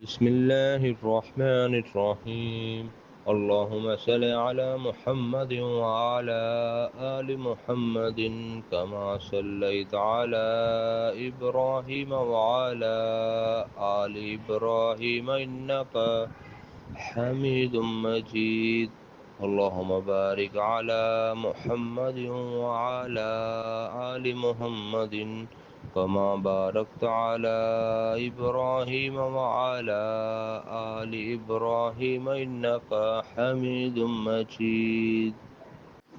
بسم الله الرحمن الرحيم. اللهم صل على محمد وعلى آل محمد كما صليت على إبراهيم وعلى آل إبراهيم إنك حميد مجيد. اللهم بارك على محمد وعلى آل محمد كما باركت على إبراهيم وعلى آل إبراهيم إنك حميد مجيد.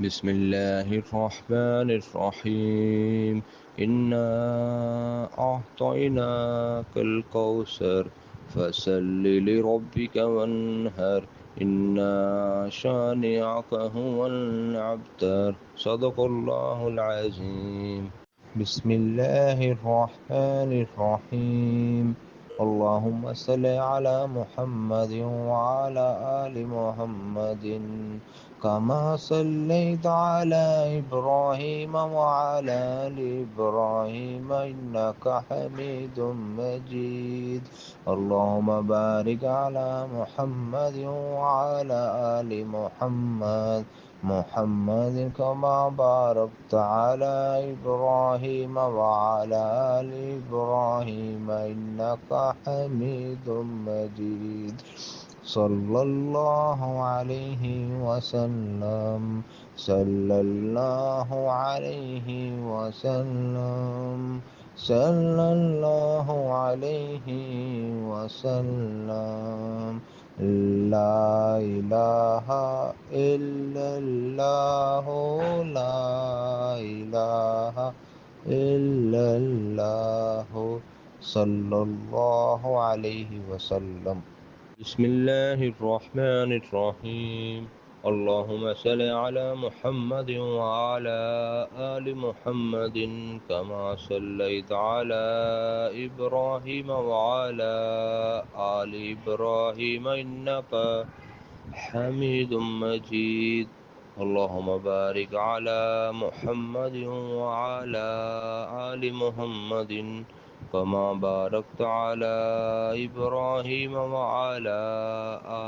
بسم الله الرحمن الرحيم. إنا أعطيناك الكوثر فصل لربك وانهر إن شانئك هو الأبتر. صدق الله العظيم. بسم الله الرحمن الرحيم. اللهم صل على محمد وعلى آل محمد كما صليت على إبراهيم وعلى آل إبراهيم إنك حميد مجيد. اللهم بارك على محمد وعلى آل محمد كما باركت على إبراهيم وعلى آل إبراهيم إنك حميد مجيد. صلى الله عليه وسلم. صلى الله عليه وسلم. صلى الله عليه وسلم. لا إله إلا الله. لا إله إلا الله. صلى الله عليه وسلم. بسم الله الرحمن الرحيم. اللهم صل على محمد وعلى آل محمد كما صليت على إبراهيم وعلى آل إبراهيم إنك حميد مجيد. اللهم بارك على محمد وعلى آل محمد كما باركت على إبراهيم وعلى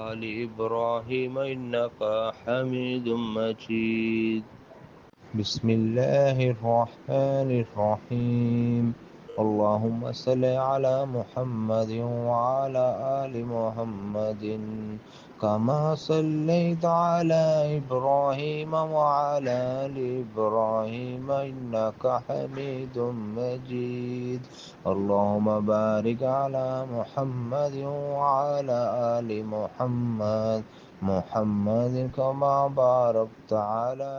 آل إبراهيم إنك حميد مجيد. بسم الله الرحمن الرحيم. اللهم صل على محمد وعلى آل محمد كما صليت على إبراهيم وعلى آل إبراهيم إنك حميد مجيد. اللهم بارك على محمد وعلى آل محمد كما باركت على